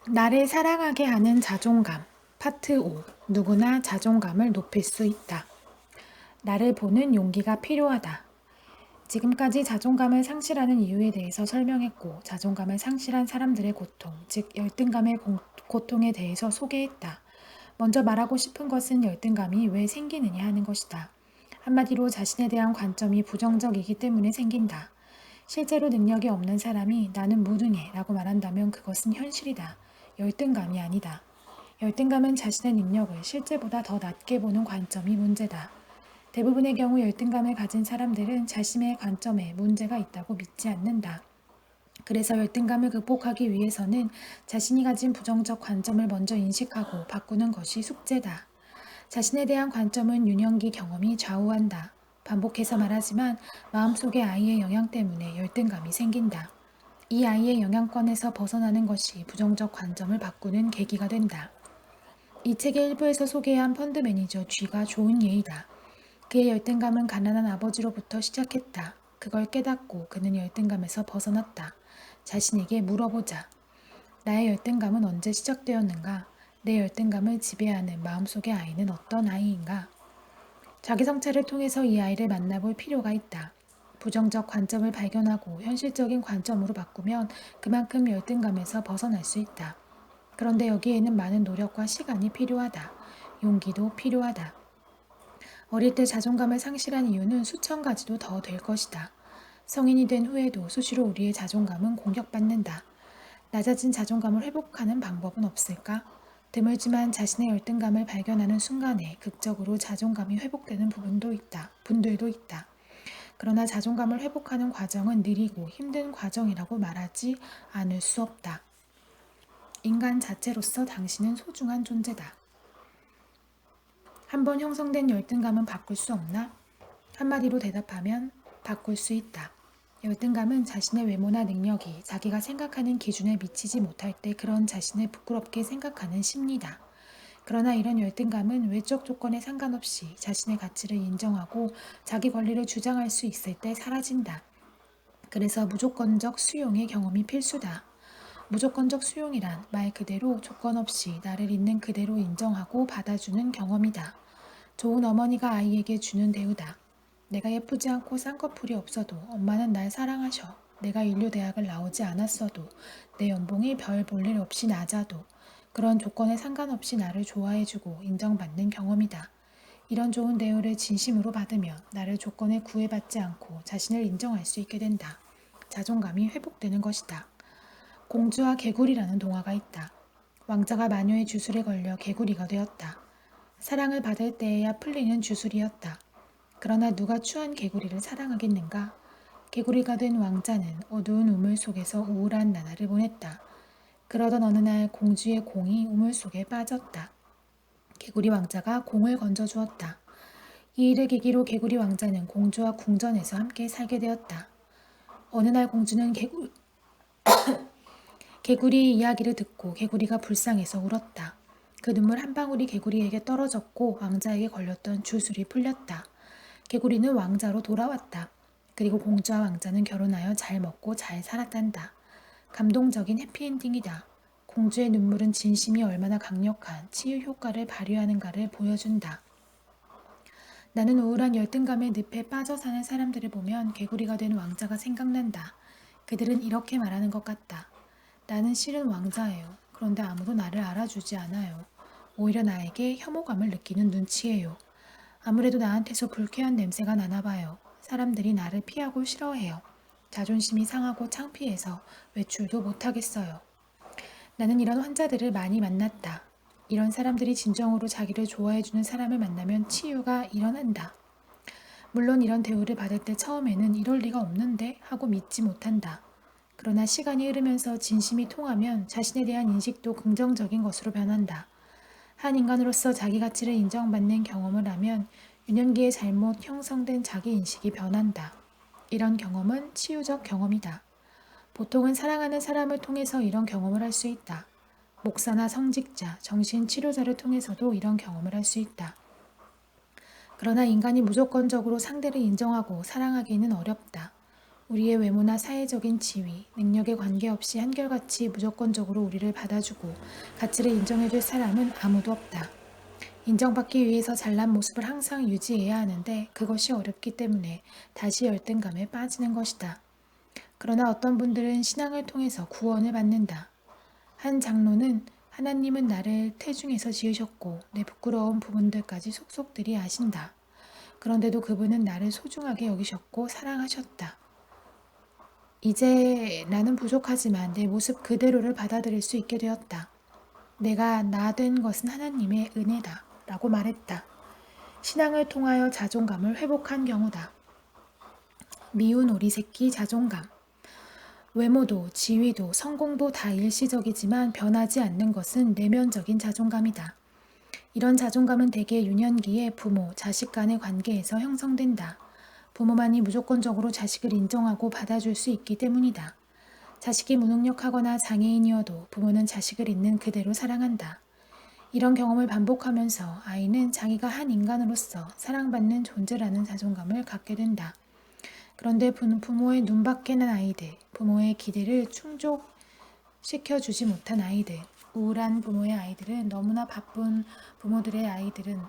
나를 사랑하게 하는 자존감. 파트 5. 누구나 자존감을 높일 수 있다. 나를 보는 용기가 필요하다. 지금까지 자존감을 상실하는 이유에 대해서 설명했고, 자존감을 상실한 사람들의 고통, 즉 열등감의 고통에 대해서 소개했다. 먼저 말하고 싶은 것은 열등감이 왜 생기느냐 하는 것이다. 한마디로 자신에 대한 관점이 부정적이기 때문에 생긴다. 실제로 능력이 없는 사람이 나는 무능해 라고 말한다면 그것은 현실이다. 열등감이 아니다. 열등감은 자신의 능력을 실제보다 더 낮게 보는 관점이 문제다. 대부분의 경우 열등감을 가진 사람들은 자신의 관점에 문제가 있다고 믿지 않는다. 그래서 열등감을 극복하기 위해서는 자신이 가진 부정적 관점을 먼저 인식하고 바꾸는 것이 숙제다. 자신에 대한 관점은 유년기 경험이 좌우한다. 반복해서 말하지만 마음속의 아이의 영향 때문에 열등감이 생긴다. 이 아이의 영향권에서 벗어나는 것이 부정적 관점을 바꾸는 계기가 된다. 이 책의 일부에서 소개한 펀드 매니저 쥐가 좋은 예이다. 그의 열등감은 가난한 아버지로부터 시작했다. 그걸 깨닫고 그는 열등감에서 벗어났다. 자신에게 물어보자. 나의 열등감은 언제 시작되었는가? 내 열등감을 지배하는 마음속의 아이는 어떤 아이인가? 자기 성찰을 통해서 이 아이를 만나볼 필요가 있다. 부정적 관점을 발견하고 현실적인 관점으로 바꾸면 그만큼 열등감에서 벗어날 수 있다. 그런데 여기에는 많은 노력과 시간이 필요하다. 용기도 필요하다. 어릴 때 자존감을 상실한 이유는 수천 가지도 더 될 것이다. 성인이 된 후에도 수시로 우리의 자존감은 공격받는다. 낮아진 자존감을 회복하는 방법은 없을까? 드물지만 자신의 열등감을 발견하는 순간에 극적으로 자존감이 회복되는 분들도 있다. 그러나 자존감을 회복하는 과정은 느리고 힘든 과정이라고 말하지 않을 수 없다. 인간 자체로서 당신은 소중한 존재다. 한번 형성된 열등감은 바꿀 수 없나? 한마디로 대답하면 바꿀 수 있다. 열등감은 자신의 외모나 능력이 자기가 생각하는 기준에 미치지 못할 때 그런 자신을 부끄럽게 생각하는 심리다. 그러나 이런 열등감은 외적 조건에 상관없이 자신의 가치를 인정하고 자기 권리를 주장할 수 있을 때 사라진다. 그래서 무조건적 수용의 경험이 필수다. 무조건적 수용이란 말 그대로 조건 없이 나를 있는 그대로 인정하고 받아주는 경험이다. 좋은 어머니가 아이에게 주는 대우다. 내가 예쁘지 않고 쌍꺼풀이 없어도 엄마는 날 사랑하셔. 내가 인류대학을 나오지 않았어도 내 연봉이 별 볼 일 없이 낮아도 그런 조건에 상관없이 나를 좋아해주고 인정받는 경험이다. 이런 좋은 대우를 진심으로 받으면 나를 조건에 구애받지 않고 자신을 인정할 수 있게 된다. 자존감이 회복되는 것이다. 공주와 개구리라는 동화가 있다. 왕자가 마녀의 주술에 걸려 개구리가 되었다. 사랑을 받을 때에야 풀리는 주술이었다. 그러나 누가 추한 개구리를 사랑하겠는가? 개구리가 된 왕자는 어두운 우물 속에서 우울한 나날을 보냈다. 그러던 어느 날 공주의 공이 우물 속에 빠졌다. 개구리 왕자가 공을 건져주었다. 이 일을 계기로 개구리 왕자는 공주와 궁전에서 함께 살게 되었다. 어느 날 공주는 개구리의 이야기를 듣고 개구리가 불쌍해서 울었다. 그 눈물 한 방울이 개구리에게 떨어졌고 왕자에게 걸렸던 주술이 풀렸다. 개구리는 왕자로 돌아왔다. 그리고 공주와 왕자는 결혼하여 잘 먹고 잘 살았단다. 감동적인 해피엔딩이다. 공주의 눈물은 진심이 얼마나 강력한 치유 효과를 발휘하는가를 보여준다. 나는 우울한 열등감의 늪에 빠져 사는 사람들을 보면 개구리가 된 왕자가 생각난다. 그들은 이렇게 말하는 것 같다. 나는 실은 왕자예요. 그런데 아무도 나를 알아주지 않아요. 오히려 나에게 혐오감을 느끼는 눈치예요. 아무래도 나한테서 불쾌한 냄새가 나나 봐요. 사람들이 나를 피하고 싫어해요. 자존심이 상하고 창피해서 외출도 못하겠어요. 나는 이런 환자들을 많이 만났다. 이런 사람들이 진정으로 자기를 좋아해주는 사람을 만나면 치유가 일어난다. 물론 이런 대우를 받을 때 처음에는 이럴 리가 없는데 하고 믿지 못한다. 그러나 시간이 흐르면서 진심이 통하면 자신에 대한 인식도 긍정적인 것으로 변한다. 한 인간으로서 자기 가치를 인정받는 경험을 하면 유년기에 잘못 형성된 자기 인식이 변한다. 이런 경험은 치유적 경험이다. 보통은 사랑하는 사람을 통해서 이런 경험을 할 수 있다. 목사나 성직자, 정신치료자를 통해서도 이런 경험을 할 수 있다. 그러나 인간이 무조건적으로 상대를 인정하고 사랑하기는 어렵다. 우리의 외모나 사회적인 지위, 능력에 관계없이 한결같이 무조건적으로 우리를 받아주고 가치를 인정해줄 사람은 아무도 없다. 인정받기 위해서 잘난 모습을 항상 유지해야 하는데 그것이 어렵기 때문에 다시 열등감에 빠지는 것이다. 그러나 어떤 분들은 신앙을 통해서 구원을 받는다. 한 장로는 하나님은 나를 태중에서 지으셨고 내 부끄러운 부분들까지 속속들이 아신다. 그런데도 그분은 나를 소중하게 여기셨고 사랑하셨다. 이제 나는 부족하지만 내 모습 그대로를 받아들일 수 있게 되었다. 내가 나 된 것은 하나님의 은혜다. 라고 말했다. 신앙을 통하여 자존감을 회복한 경우다. 미운 오리 새끼 자존감. 외모도 지위도 성공도 다 일시적이지만 변하지 않는 것은 내면적인 자존감이다. 이런 자존감은 대개 유년기에 부모, 자식 간의 관계에서 형성된다. 부모만이 무조건적으로 자식을 인정하고 받아줄 수 있기 때문이다. 자식이 무능력하거나 장애인이어도 부모는 자식을 있는 그대로 사랑한다. 이런 경험을 반복하면서 아이는 자기가 한 인간으로서 사랑받는 존재라는 자존감을 갖게 된다. 그런데 부모의 눈밖에 난 아이들, 부모의 기대를 충족시켜주지 못한 아이들, 우울한 부모의 아이들은 너무나 바쁜 부모들의 아이들은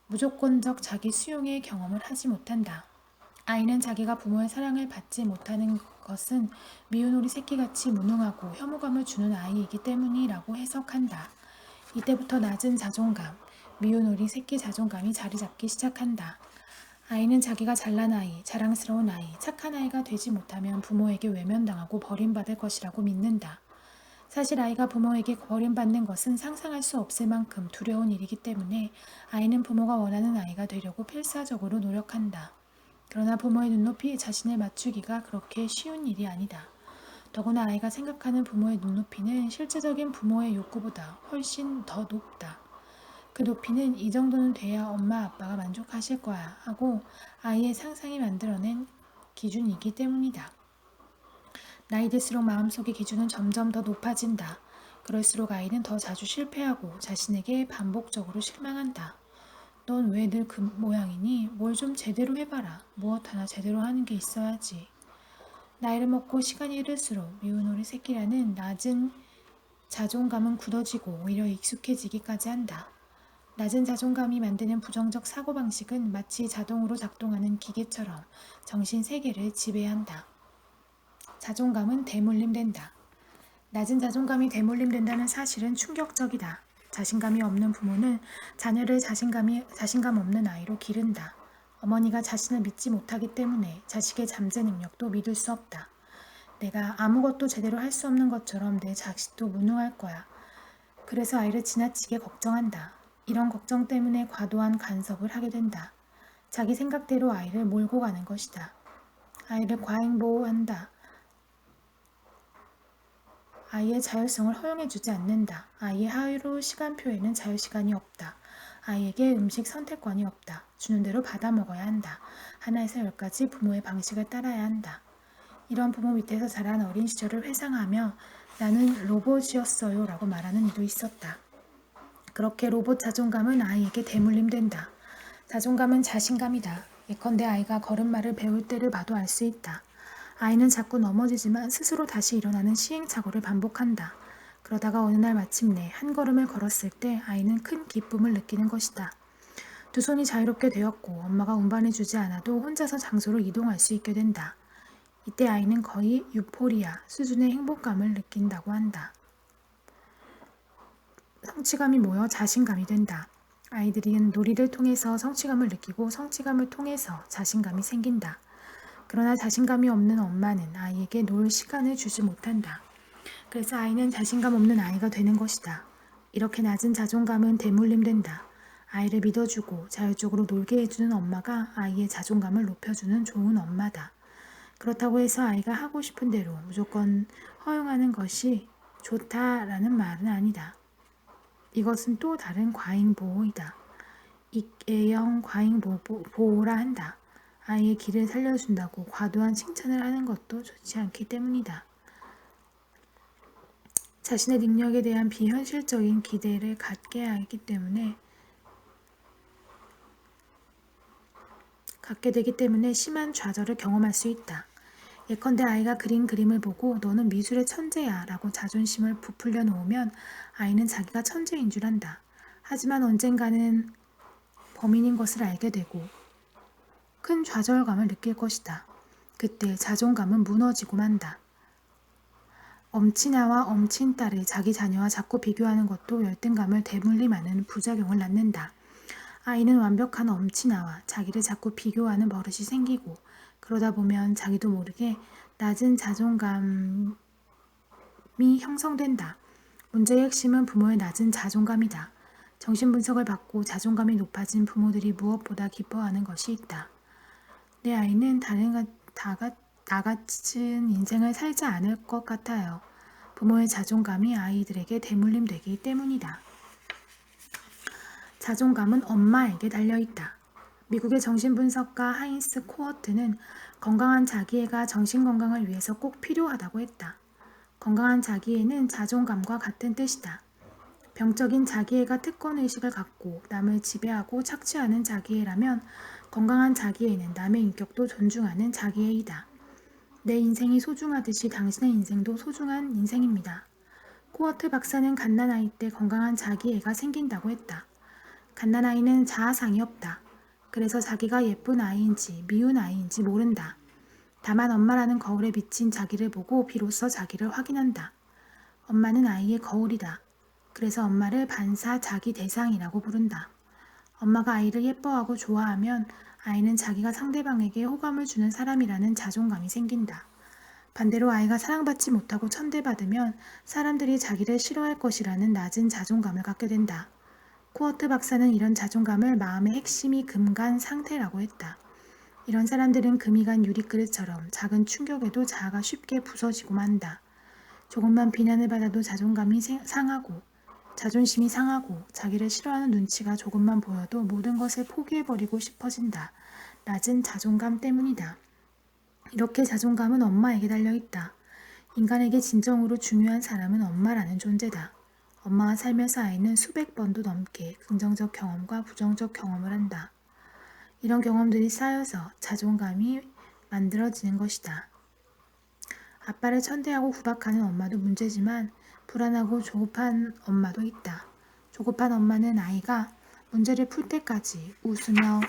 무조건적 자기 수용의 경험을 하지 못한다. 아이는 자기가 부모의 사랑을 받지 못하는 것은 미운 오리 새끼같이 무능하고 혐오감을 주는 아이이기 때문이라고 해석한다. 이때부터 낮은 자존감, 미운 오리 새끼 자존감이 자리 잡기 시작한다. 아이는 자기가 잘난 아이, 자랑스러운 아이, 착한 아이가 되지 못하면 부모에게 외면당하고 버림받을 것이라고 믿는다. 사실 아이가 부모에게 버림받는 것은 상상할 수 없을 만큼 두려운 일이기 때문에 아이는 부모가 원하는 아이가 되려고 필사적으로 노력한다. 그러나 부모의 눈높이에 자신을 맞추기가 그렇게 쉬운 일이 아니다. 더구나 아이가 생각하는 부모의 눈높이는 실제적인 부모의 욕구보다 훨씬 더 높다. 그 높이는 이 정도는 돼야 엄마 아빠가 만족하실 거야 하고 아이의 상상이 만들어낸 기준이기 때문이다. 나이 들수록 마음속의 기준은 점점 더 높아진다. 그럴수록 아이는 더 자주 실패하고 자신에게 반복적으로 실망한다. 넌 왜 늘 그 모양이니? 뭘 좀 제대로 해봐라. 무엇 하나 제대로 하는 게 있어야지. 나이를 먹고 시간이 흐를수록 미운 오리 새끼라는 낮은 자존감은 굳어지고 오히려 익숙해지기까지 한다. 낮은 자존감이 만드는 부정적 사고방식은 마치 자동으로 작동하는 기계처럼 정신 세계를 지배한다. 자존감은 대물림된다. 낮은 자존감이 대물림된다는 사실은 충격적이다. 자신감이 없는 부모는 자녀를 자신감 없는 아이로 기른다. 어머니가 자신을 믿지 못하기 때문에 자식의 잠재 능력도 믿을 수 없다. 내가 아무것도 제대로 할 수 없는 것처럼 내 자식도 무능할 거야. 그래서 아이를 지나치게 걱정한다. 이런 걱정 때문에 과도한 간섭을 하게 된다. 자기 생각대로 아이를 몰고 가는 것이다. 아이를 과잉보호한다. 아이의 자율성을 허용해주지 않는다. 아이의 하루 시간표에는 자유시간이 없다. 아이에게 음식 선택권이 없다. 주는 대로 받아 먹어야 한다. 하나에서 열까지 부모의 방식을 따라야 한다. 이런 부모 밑에서 자란 어린 시절을 회상하며 나는 로봇이었어요 라고 말하는 이도 있었다. 그렇게 로봇 자존감은 아이에게 대물림된다. 자존감은 자신감이다. 예컨대 아이가 걸음마를 배울 때를 봐도 알 수 있다. 아이는 자꾸 넘어지지만 스스로 다시 일어나는 시행착오를 반복한다. 그러다가 어느 날 마침내 한 걸음을 걸었을 때 아이는 큰 기쁨을 느끼는 것이다. 두 손이 자유롭게 되었고 엄마가 운반해주지 않아도 혼자서 장소로 이동할 수 있게 된다. 이때 아이는 거의 유포리아 수준의 행복감을 느낀다고 한다. 성취감이 모여 자신감이 된다. 아이들은 놀이를 통해서 성취감을 느끼고 성취감을 통해서 자신감이 생긴다. 그러나 자신감이 없는 엄마는 아이에게 놀 시간을 주지 못한다. 그래서 아이는 자신감 없는 아이가 되는 것이다. 이렇게 낮은 자존감은 대물림된다. 아이를 믿어주고 자율적으로 놀게 해주는 엄마가 아이의 자존감을 높여주는 좋은 엄마다. 그렇다고 해서 아이가 하고 싶은 대로 무조건 허용하는 것이 좋다라는 말은 아니다. 이것은 또 다른 과잉보호이다. A형 과잉보호라 한다. 아이의 길을 살려준다고 과도한 칭찬을 하는 것도 좋지 않기 때문이다. 자신의 능력에 대한 비현실적인 기대를 갖게 되기 때문에 심한 좌절을 경험할 수 있다. 예컨대 아이가 그린 그림을 보고 너는 미술의 천재야 라고 자존심을 부풀려 놓으면 아이는 자기가 천재인 줄 안다. 하지만 언젠가는 범인인 것을 알게 되고 큰 좌절감을 느낄 것이다. 그때 자존감은 무너지고 만다. 엄친아와 엄친딸을 자기 자녀와 자꾸 비교하는 것도 열등감을 대물림하는 부작용을 낳는다. 아이는 완벽한 엄친아와 자기를 자꾸 비교하는 버릇이 생기고 그러다 보면 자기도 모르게 낮은 자존감이 형성된다. 문제의 핵심은 부모의 낮은 자존감이다. 정신분석을 받고 자존감이 높아진 부모들이 무엇보다 기뻐하는 것이 있다. 내 아이는 나 같은 인생을 살지 않을 것 같아요. 부모의 자존감이 아이들에게 대물림되기 때문이다. 자존감은 엄마에게 달려있다. 미국의 정신분석가 하인스 코어트는 건강한 자기애가 정신건강을 위해서 꼭 필요하다고 했다. 건강한 자기애는 자존감과 같은 뜻이다. 병적인 자기애가 특권의식을 갖고 남을 지배하고 착취하는 자기애라면 건강한 자기애는 남의 인격도 존중하는 자기애이다. 내 인생이 소중하듯이 당신의 인생도 소중한 인생입니다. 코어트 박사는 갓난아이 때 건강한 자기애가 생긴다고 했다. 갓난아이는 자아상이 없다. 그래서 자기가 예쁜 아이인지 미운 아이인지 모른다. 다만 엄마라는 거울에 비친 자기를 보고 비로소 자기를 확인한다. 엄마는 아이의 거울이다. 그래서 엄마를 반사 자기 대상이라고 부른다. 엄마가 아이를 예뻐하고 좋아하면 아이는 자기가 상대방에게 호감을 주는 사람이라는 자존감이 생긴다. 반대로 아이가 사랑받지 못하고 천대받으면 사람들이 자기를 싫어할 것이라는 낮은 자존감을 갖게 된다. 코어트 박사는 이런 자존감을 마음의 핵심이 금간 상태라고 했다. 이런 사람들은 금이 간 유리그릇처럼 작은 충격에도 자아가 쉽게 부서지고 만다. 조금만 비난을 받아도 자존심이 상하고 자기를 싫어하는 눈치가 조금만 보여도 모든 것을 포기해버리고 싶어진다. 낮은 자존감 때문이다. 이렇게 자존감은 엄마에게 달려있다. 인간에게 진정으로 중요한 사람은 엄마라는 존재다. 엄마와 살면서 아이는 수백 번도 넘게 긍정적 경험과 부정적 경험을 한다. 이런 경험들이 쌓여서 자존감이 만들어지는 것이다. 아빠를 천대하고 구박하는 엄마도 문제지만 불안하고 조급한 엄마도 있다. 조급한 엄마는 아이가 문제를 풀 때까지 웃으며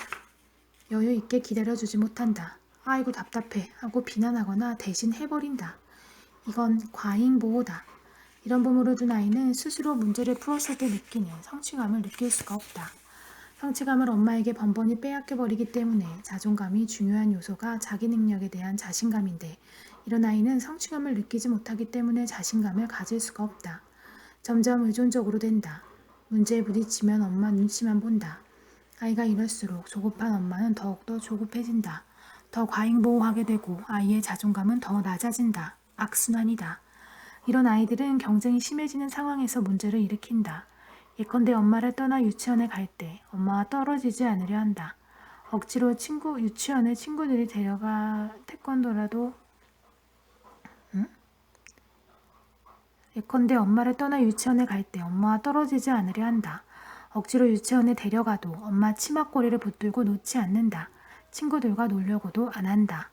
여유 있게 기다려주지 못한다. 아이고 답답해 하고 비난하거나 대신 해버린다. 이건 과잉보호다. 이런 부모를 둔 아이는 스스로 문제를 풀었을 때 느끼는 성취감을 느낄 수가 없다. 성취감을 엄마에게 번번이 빼앗겨버리기 때문에 자존감이 중요한 요소가 자기 능력에 대한 자신감인데 이런 아이는 성취감을 느끼지 못하기 때문에 자신감을 가질 수가 없다. 점점 의존적으로 된다. 문제에 부딪히면 엄마 눈치만 본다. 아이가 이럴수록 조급한 엄마는 더욱더 조급해진다. 더 과잉보호하게 되고 아이의 자존감은 더 낮아진다. 악순환이다. 이런 아이들은 경쟁이 심해지는 상황에서 문제를 일으킨다. 예컨대 엄마를 떠나 유치원에 갈 때 엄마와 떨어지지 않으려 한다. 억지로 유치원에 친구들이 데려가 태권도라도 예컨대 엄마를 떠나 유치원에 갈 때 엄마와 떨어지지 않으려 한다. 억지로 유치원에 데려가도 엄마 치마꼬리를 붙들고 놓지 않는다. 친구들과 놀려고도 안 한다.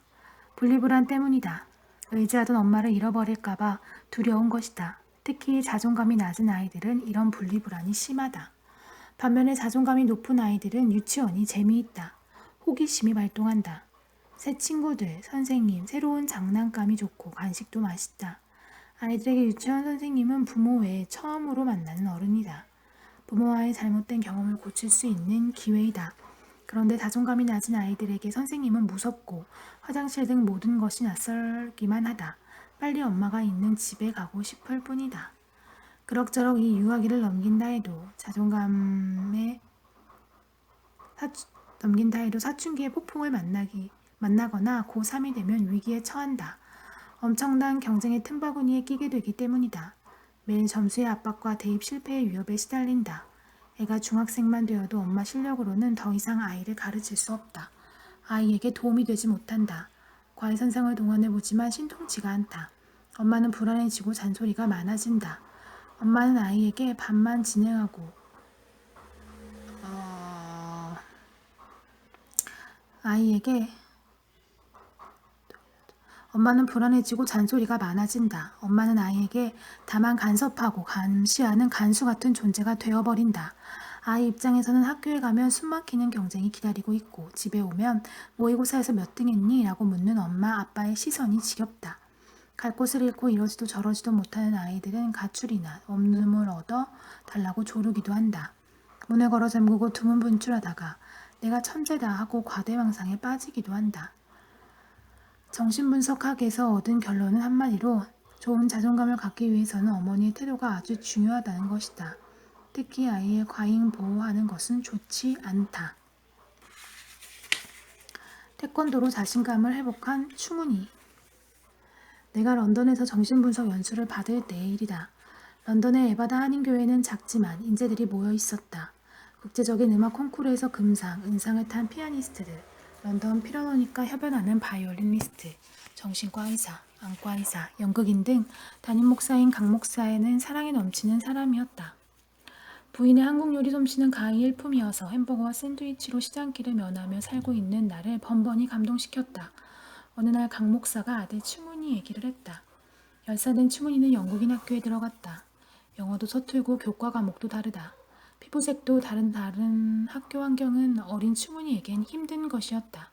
분리불안 때문이다. 의지하던 엄마를 잃어버릴까봐 두려운 것이다. 특히 자존감이 낮은 아이들은 이런 분리불안이 심하다. 반면에 자존감이 높은 아이들은 유치원이 재미있다. 호기심이 발동한다. 새 친구들, 선생님, 새로운 장난감이 좋고 간식도 맛있다. 아이들에게 유치원 선생님은 부모 외에 처음으로 만나는 어른이다. 부모와의 잘못된 경험을 고칠 수 있는 기회이다. 그런데 자존감이 낮은 아이들에게 선생님은 무섭고 화장실 등 모든 것이 낯설기만 하다. 빨리 엄마가 있는 집에 가고 싶을 뿐이다. 그럭저럭 이 유아기를 넘긴다 해도 사춘기의 폭풍을 만나거나 고3이 되면 위기에 처한다. 엄청난 경쟁의 틈바구니에 끼게 되기 때문이다. 매일 점수의 압박과 대입 실패의 위협에 시달린다. 애가 중학생만 되어도 엄마 실력으로는 더 이상 아이를 가르칠 수 없다. 아이에게 도움이 되지 못한다. 과외선생을 동원해보지만 신통치가 않다. 엄마는 불안해지고 잔소리가 많아진다. 엄마는 아이에게 반만 진행하고 엄마는 불안해지고 잔소리가 많아진다. 엄마는 아이에게 다만 간섭하고 감시하는 간수 같은 존재가 되어버린다. 아이 입장에서는 학교에 가면 숨막히는 경쟁이 기다리고 있고 집에 오면 모의고사에서 몇 등 했니? 라고 묻는 엄마, 아빠의 시선이 지겹다. 갈 곳을 잃고 이러지도 저러지도 못하는 아이들은 가출이나 업무를 얻어 달라고 조르기도 한다. 문을 걸어 잠그고 두문 분출하다가 내가 천재다 하고 과대망상에 빠지기도 한다. 정신분석학에서 얻은 결론은 한마디로 좋은 자존감을 갖기 위해서는 어머니의 태도가 아주 중요하다는 것이다. 특히 아이의 과잉 보호하는 것은 좋지 않다. 태권도로 자신감을 회복한 충훈이. 내가 런던에서 정신분석 연수를 받을 때의 일이다. 런던의 에바다 한인교회는 작지만 인재들이 모여 있었다. 국제적인 음악 콩쿠르에서 금상, 은상을 탄 피아니스트들, 런던 필하모니카 협연하는 바이올리니스트, 정신과 의사, 안과 의사, 연극인 등 담임 목사인 강 목사에는 사랑이 넘치는 사람이었다. 부인의 한국 요리 솜씨는 가히 일품이어서 햄버거와 샌드위치로 시장길을 면하며 살고 있는 나를 번번이 감동시켰다. 어느 날 강 목사가 아들 충훈이 얘기를 했다. 10살 된 충훈이는 영국인 학교에 들어갔다. 영어도 서툴고 교과 과목도 다르다. 피부색도 다른 학교 환경은 어린 충훈이에겐 힘든 것이었다.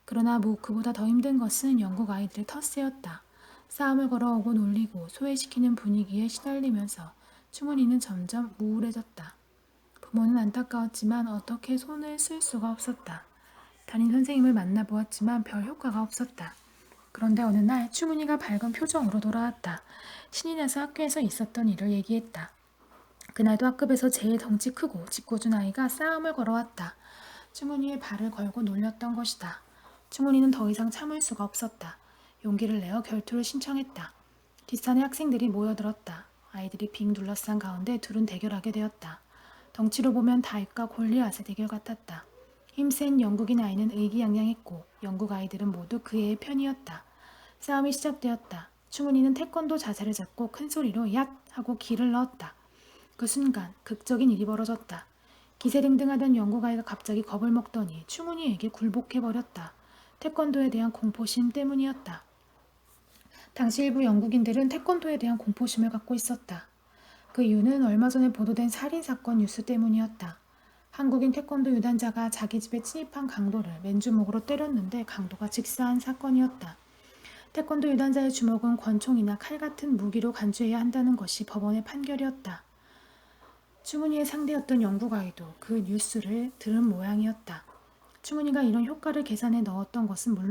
그러나 그보다 더 힘든 것은 영국 아이들의 텃세였다. 싸움을 걸어오고 놀리고 소외시키는 분위기에 시달리면서 충훈이는 점점 우울해졌다. 부모는 안타까웠지만 어떻게 손을 쓸 수가 없었다. 담임 선생님을 만나보았지만 별 효과가 없었다. 그런데 어느 날 충훈이가 밝은 표정으로 돌아왔다. 신이 나서 학교에서 있었던 일을 얘기했다. 그날도 학급에서 제일 덩치 크고 짓궂은 아이가 싸움을 걸어왔다. 충훈이의 발을 걸고 놀렸던 것이다. 충훈이는 더 이상 참을 수가 없었다. 용기를 내어 결투를 신청했다. 뒷산에 학생들이 모여들었다. 아이들이 빙 둘러싼 가운데 둘은 대결하게 되었다. 덩치로 보면 다윗과 골리앗의 대결 같았다. 힘센 영국인 아이는 의기양양했고 영국 아이들은 모두 그의 편이었다. 싸움이 시작되었다. 충훈이는 태권도 자세를 잡고 큰 소리로 얏! 하고 기를 넣었다. 그 순간 극적인 일이 벌어졌다. 기세등등하던 영국 아이가 갑자기 겁을 먹더니 충훈이에게 굴복해버렸다. 태권도에 대한 공포심 때문이었다. 당시 일부 영국인들은 태권도에 대한 공포심을 갖고 있었다. 그 이유는 얼마 전에 보도된 살인사건 뉴스 때문이었다. 한국인 태권도 유단자가 자기 집에 침입한 강도를 맨주먹으로 때렸는데 강도가 직사한 사건이었다. 태권도 유단자의 주먹은 권총이나 칼 같은 무기로 간주해야 한다는 것이 법원의 판결이었다. 충훈이의 상대였던 영국 아이도 그 뉴스를 들은 모양이었다. 충훈이가 이런 효과를 계산해 넣었던 것은 물론